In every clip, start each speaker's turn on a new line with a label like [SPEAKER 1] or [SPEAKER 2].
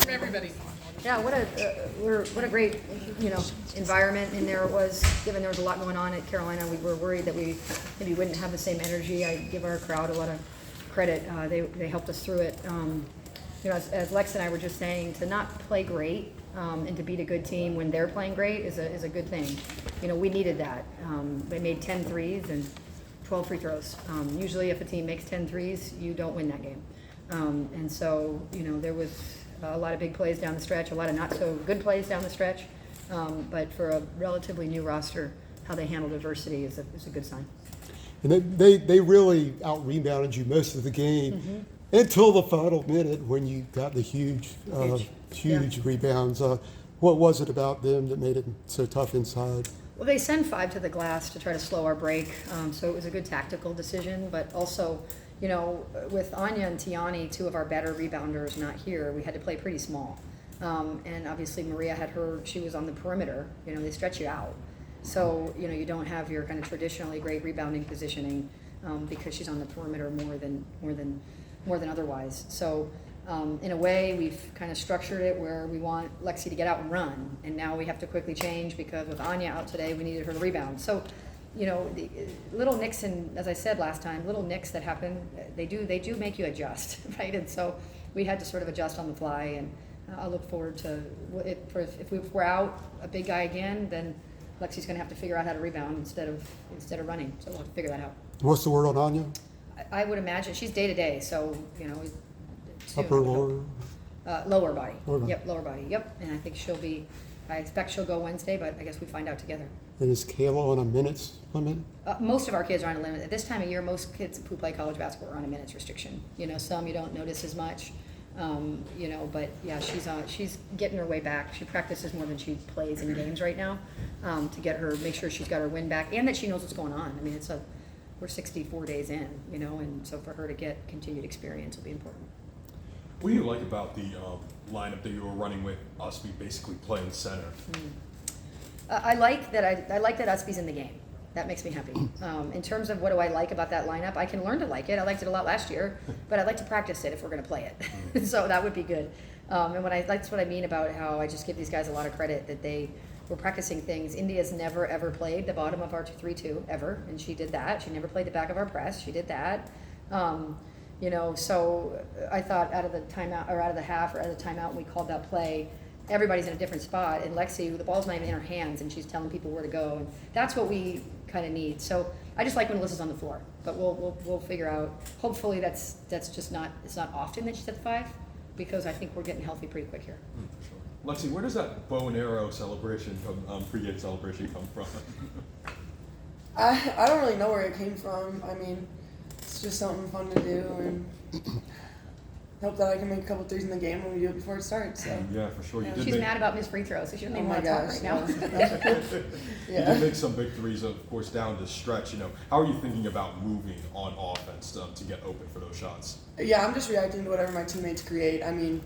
[SPEAKER 1] from everybody.
[SPEAKER 2] Yeah, what a great, environment in there it was, given there was a lot going on at Carolina. We were worried that we maybe wouldn't have the same energy. I give our crowd a lot of credit. They helped us through it. As Lex and I were just saying, to not play great and to beat a good team when they're playing great is a good thing. We needed that. They made 10 threes and 12 free throws. Usually if a team makes 10 threes, you don't win that game. And so, there was a lot of big plays down the stretch, a lot of not so good plays down the stretch. But for a relatively new roster, how they handled adversity is a good sign.
[SPEAKER 3] And they really out-rebounded you most of the game until the final minute when you got the huge rebounds. What was it about them that made it so tough inside?
[SPEAKER 2] Well, they send 5 to the glass to try to slow our break, so it was a good tactical decision, but also, with Anya and Tiani, 2 of our better rebounders not here, we had to play pretty small. And obviously Maria she was on the perimeter, they stretch you out. So, you don't have your kind of traditionally great rebounding positioning because she's on the perimeter more than otherwise. So, in a way, we've kind of structured it where we want Lexi to get out and run, and now we have to quickly change because with Anya out today, we needed her to rebound. So, the little nicks, and as I said last time, little nicks that happen, they do make you adjust, right? And so we had to sort of adjust on the fly, and I look forward to if we're out a big guy again, then Lexi's going to have to figure out how to rebound instead of running. So we'll have to figure that out.
[SPEAKER 3] What's the word on Anya?
[SPEAKER 2] I would imagine she's day to day, so
[SPEAKER 3] Upper, lower?
[SPEAKER 2] Lower body.
[SPEAKER 3] Lower body.
[SPEAKER 2] Yep, lower body. Yep, and I expect she'll go Wednesday, but I guess we find out together.
[SPEAKER 3] And is Kayla on a minutes limit?
[SPEAKER 2] Most of our kids are on a limit. At this time of year, most kids who play college basketball are on a minutes restriction. Some you don't notice as much, but yeah, she's getting her way back. She practices more than she plays in games right now to make sure she's got her win back and that she knows what's going on. I mean, we're 64 days in, and so for her to get continued experience will be important.
[SPEAKER 4] What do you like about the lineup that you were running with Usby basically playing center?
[SPEAKER 2] I like that Usby's in the game. That makes me happy. In terms of what do I like about that lineup, I can learn to like it. I liked it a lot last year, but I'd like to practice it if we're going to play it. So that would be good. And that's what I mean about how I just give these guys a lot of credit that they were practicing things. India's never ever played the bottom of our 2-3-2 ever, and she did that. She never played the back of our press. She did that. So I thought out of the timeout or out of the half or out of the timeout, when we called that play, everybody's in a different spot, and Lexi, the ball's not even in her hands, and she's telling people where to go, and that's what we kind of need. So I just like when Alyssa's on the floor, but we'll figure out. Hopefully that's just not often that she's at the 5, because I think we're getting healthy pretty quick here.
[SPEAKER 4] For sure. Lexi, where does that bow and arrow celebration pregame celebration come from?
[SPEAKER 5] I don't really know where it came from. I mean, it's just something fun to do, and hope that I can make a couple threes in the game when we do it before it starts. So.
[SPEAKER 4] Yeah, for sure.
[SPEAKER 2] She's mad about missed free throws, so she doesn't even want to talk right now.
[SPEAKER 4] You did make some big threes, of course, down the stretch. How are you thinking about moving on offense to get open for those shots?
[SPEAKER 5] Yeah, I'm just reacting to whatever my teammates create. I mean,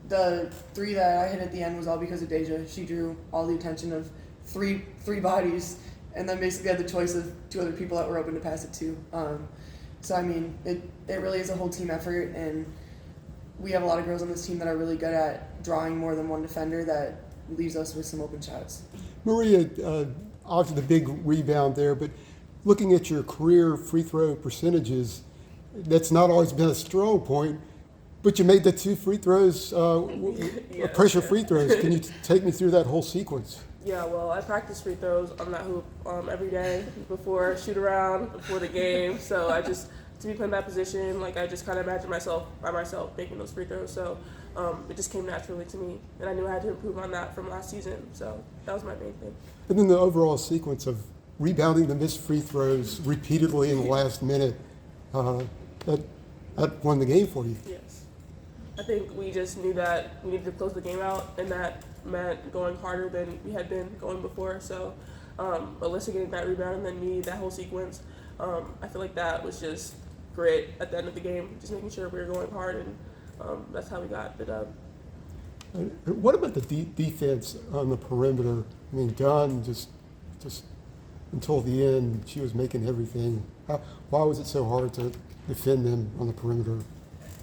[SPEAKER 5] the 3 that I hit at the end was all because of Deja. She drew all the attention of three bodies, and then basically had the choice of 2 other people that were open to pass it to. So I mean, it really is a whole team effort, and we have a lot of girls on this team that are really good at drawing more than one defender that leaves us with some open shots.
[SPEAKER 3] Maria, obviously the big rebound there, but looking at your career free throw percentages, that's not always been a strong point, but you made the 2 free throws, pressure free throws. Can you take me through that whole sequence?
[SPEAKER 6] Yeah, well, I practice free throws on that hoop every day before shoot around, before the game. So to be put in that position, I just kind of imagine myself by myself making those free throws. So it just came naturally to me, and I knew I had to improve on that from last season. So that was my main thing.
[SPEAKER 3] And then the overall sequence of rebounding the missed free throws repeatedly in the last minute, that won the game for you.
[SPEAKER 6] Yes. I think we just knew that we needed to close the game out, and that meant going harder than we had been going before. So Alyssa getting that rebound and then me, that whole sequence, I feel like that was just great at the end of the game, just making sure we were going hard, and that's how we got the dub.
[SPEAKER 3] What about the defense on the perimeter? I mean, Dunn just until the end, she was making everything. Why was it so hard to defend them on the perimeter?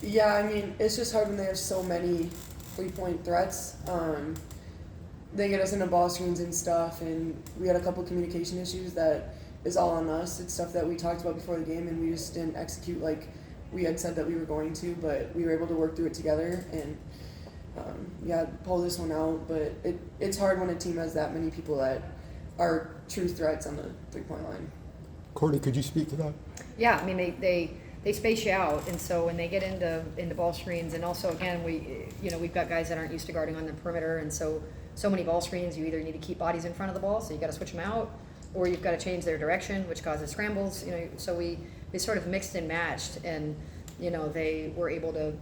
[SPEAKER 5] Yeah, I mean, it's just hard when they have so many 3-point threats. They get us into ball screens and stuff, and we had a couple communication issues that is all on us. It's stuff that we talked about before the game, and we just didn't execute like we had said that we were going to, but we were able to work through it together and pull this one out. But it's hard when a team has that many people that are true threats on the 3-point line.
[SPEAKER 3] Courtney, could you speak to that?
[SPEAKER 2] Yeah, I mean, they space you out, and so when they get into ball screens, and also again, we've got guys that aren't used to guarding on the perimeter, and so many ball screens, you either need to keep bodies in front of the ball, so you got to switch them out, or you've got to change their direction, which causes scrambles. So we sort of mixed and matched, and they were able to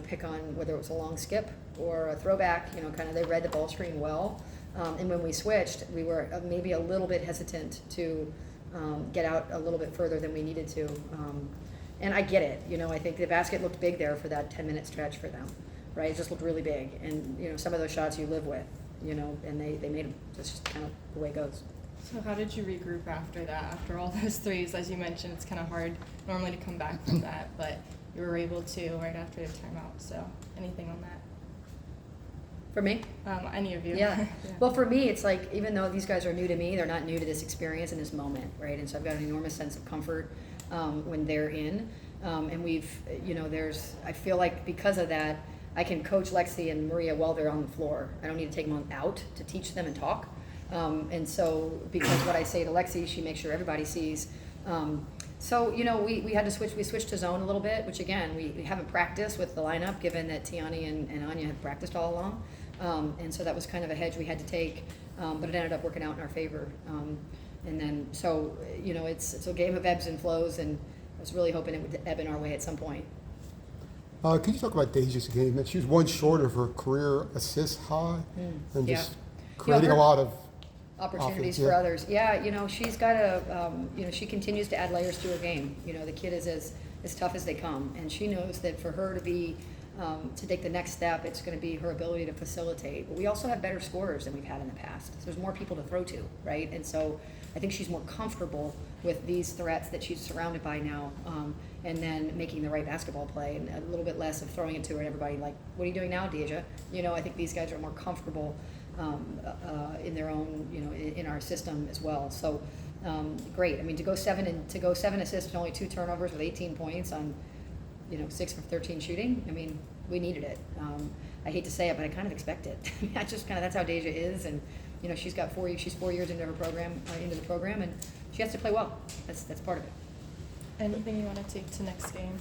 [SPEAKER 2] pick on whether it was a long skip or a throwback. Kind of they read the ball screen well, and when we switched, we were maybe a little bit hesitant to get out a little bit further than we needed to. And I get it. I think the basket looked big there for that 10-minute stretch for them, right? It just looked really big, and some of those shots you live with. And they made them. That's just kind of the way it goes.
[SPEAKER 1] So how did you regroup after that? After all those threes, as you mentioned, it's kind of hard normally to come back from that, but you were able to right after the timeout. So anything on that?
[SPEAKER 2] For me?
[SPEAKER 1] Any of you?
[SPEAKER 2] Yeah. Well, for me, it's like, even though these guys are new to me, they're not new to this experience and this moment, right? And so I've got an enormous sense of comfort when they're in. And I feel like because of that, I can coach Lexi and Maria while they're on the floor. I don't need to take them out to teach them and talk. And so, because what I say to Lexi, she makes sure everybody sees. We had to switch. We switched to zone a little bit, which again, we haven't practiced with the lineup, given that Tiani and Anya have practiced all along. And so that was kind of a hedge we had to take, but it ended up working out in our favor. It's a game of ebbs and flows, and I was really hoping it would ebb in our way at some point.
[SPEAKER 3] Could you talk about Deja's game? That she was one short of her career assist high, and just creating a lot of
[SPEAKER 2] opportunities
[SPEAKER 3] offense,
[SPEAKER 2] for others. Yeah, she's got she continues to add layers to her game. The kid is as tough as they come, and she knows that for her to be to take the next step, it's going to be her ability to facilitate. But we also have better scorers than we've had in the past. So there's more people to throw to, right? And so I think she's more comfortable with these threats that she's surrounded by now, and then making the right basketball play, and a little bit less of throwing it to her and everybody like, what are you doing now, Deja? I think these guys are more comfortable in their own, in our system as well. So great. I mean, to go seven assists with only 2 turnovers with 18 points on 6 for 13 shooting. I mean, we needed it. I hate to say it, but I kind of expect it. I just that's how Deja is, and she's 4 years into her program, into the program, and she has to play well. That's part of it.
[SPEAKER 1] Anything you want to take to next game?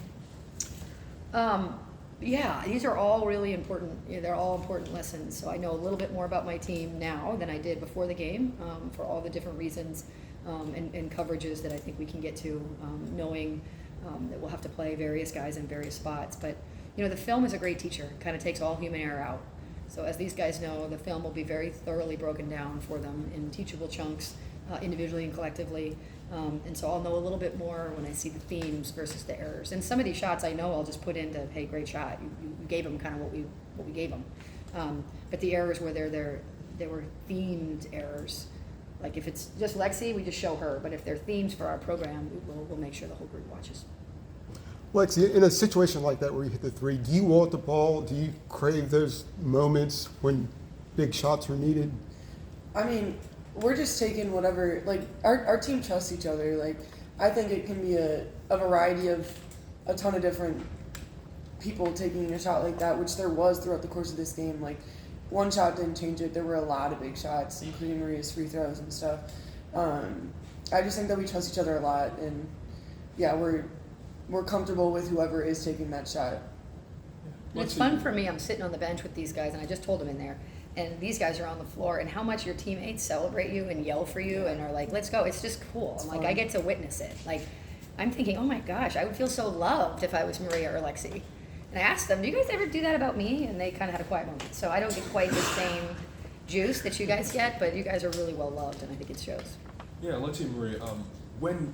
[SPEAKER 2] Yeah, these are all really important. They're all important lessons. So I know a little bit more about my team now than I did before the game, for all the different reasons and coverages that I think we can get to, knowing that we'll have to play various guys in various spots. But the film is a great teacher. It kind of takes all human error out. So as these guys know, the film will be very thoroughly broken down for them in teachable chunks, individually and collectively. And so I'll know a little bit more when I see the themes versus the errors. And some of these shots I know I'll just put into, hey, great shot. You gave them kind of what we gave them. But the errors where they were themed errors. Like if it's just Lexi, we just show her. But if they're themes for our program, we'll make sure the whole group watches.
[SPEAKER 3] Lexi, in a situation like that where you hit the 3, do you want the ball? Do you crave those moments when big shots are needed?
[SPEAKER 5] I mean, we're just taking whatever, like, our team trusts each other. Like, I think it can be a variety of a ton of different people taking a shot like that, which there was throughout the course of this game. Like, one shot didn't change it. There were a lot of big shots, including Maria's free throws and stuff. I just think that we trust each other a lot, and yeah, we're comfortable with whoever is taking that shot.
[SPEAKER 2] It's fun for me. I'm sitting on the bench with these guys, and I just told them in there, and these guys are on the floor, and how much your teammates celebrate you and yell for you and are like, let's go. It's just cool. I'm like, I get to witness it. Like, I'm thinking, oh my gosh, I would feel so loved if I was Maria or Lexi. And I asked them, do you guys ever do that about me? And they kind of had a quiet moment. So I don't get quite the same juice that you guys get, but you guys are really well loved, and I think it shows.
[SPEAKER 4] Yeah, Lexi and Maria, when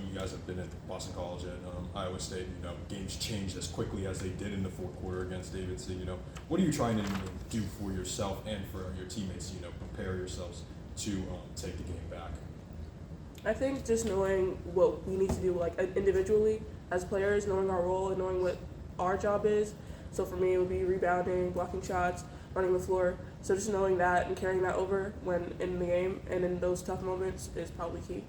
[SPEAKER 4] you guys have been at Boston College and Iowa State, games changed as quickly as they did in the fourth quarter against Davidson. What are you trying to do for yourself and for your teammates? Prepare yourselves to take the game back.
[SPEAKER 6] I think just knowing what we need to do, like individually as players, knowing our role and knowing what our job is, So for me, it would be rebounding, blocking shots, running the floor. So just knowing that and carrying that over when in the game and in those tough moments is probably key.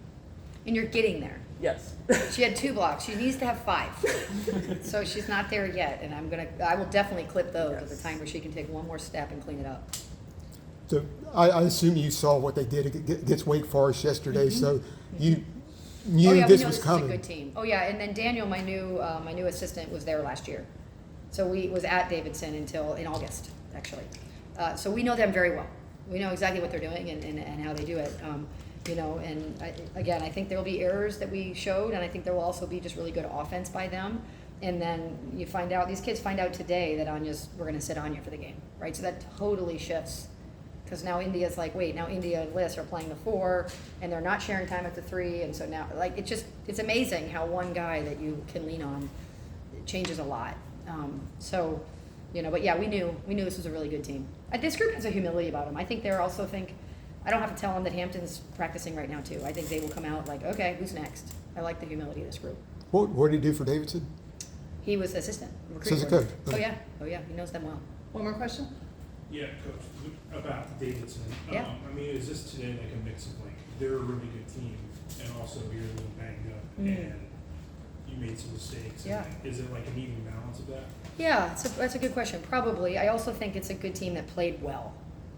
[SPEAKER 2] And you're getting there.
[SPEAKER 6] Yes.
[SPEAKER 2] She had 2 blocks. She needs to have 5. So she's not there yet, and I will definitely clip those at the time where she can take one more step and clean it up.
[SPEAKER 3] So I assume you saw what they did against Wake Forest yesterday, so you knew
[SPEAKER 2] Oh yeah,
[SPEAKER 3] this
[SPEAKER 2] we know
[SPEAKER 3] was
[SPEAKER 2] this
[SPEAKER 3] coming.
[SPEAKER 2] is a good team. Oh yeah, and then Daniel, my new assistant, was there last year, so we was at Davidson until in August actually. So we know them very well. We know exactly what they're doing and how they do it. And I think there will be errors that we showed, and I think there will also be just really good offense by them. And then these kids find out today that we're going to sit Anya for the game, right? So that totally shifts. Because now India's like, wait, now India and Liz are playing the 4, and they're not sharing time at the 3, and so now, like, it's amazing how one guy that you can lean on changes a lot. But yeah, we knew this was a really good team. This group has a humility about them. I think I don't have to tell them that Hampton's practicing right now too. I think they will come out like, okay, who's next? I like the humility of this group.
[SPEAKER 3] What did he do for Davidson?
[SPEAKER 2] He was assistant.
[SPEAKER 3] Assistant
[SPEAKER 2] recruiting
[SPEAKER 3] coach.
[SPEAKER 2] coordinator. Oh yeah, he knows them well.
[SPEAKER 1] One more question?
[SPEAKER 7] Yeah, Coach, about Davidson.
[SPEAKER 2] Yeah.
[SPEAKER 7] Is this today like a mix of like they're a really good team and also you're a little banged up and you made some mistakes?
[SPEAKER 2] Yeah.
[SPEAKER 7] And is it like an even balance of that?
[SPEAKER 2] Yeah, that's a good question. Probably. I also think it's a good team that played well,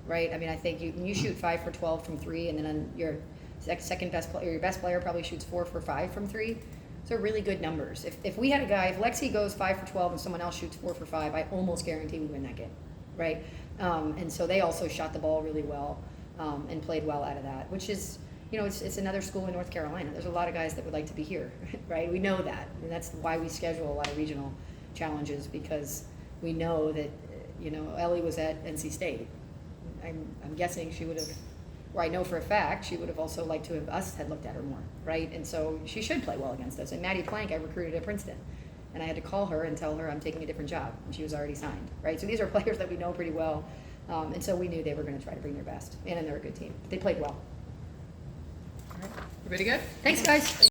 [SPEAKER 2] right? I mean, I think when you shoot 5 for 12 from 3, and then on your second best player, your best player probably shoots 4 for 5 from 3. Those are really good numbers. If we had a guy, if Lexi goes 5 for 12 and someone else shoots 4 for 5, I almost guarantee we win that game, right? And so they also shot the ball really well and played well out of that, which is, it's another school in North Carolina. There's a lot of guys that would like to be here, right? We know that, and that's why we schedule a lot of regional challenges, because we know that, Ellie was at NC State. I'm guessing she would have, or I know for a fact, she would have also liked to have us had looked at her more, right? And so she should play well against us. And Maddie Plank, I recruited at Princeton. And I had to call her and tell her I'm taking a different job, and she was already signed, right? So these are players that we know pretty well, and so we knew they were going to try to bring their best, and they're a good team. But they played well.
[SPEAKER 1] All right. Everybody good?
[SPEAKER 2] Thanks, guys.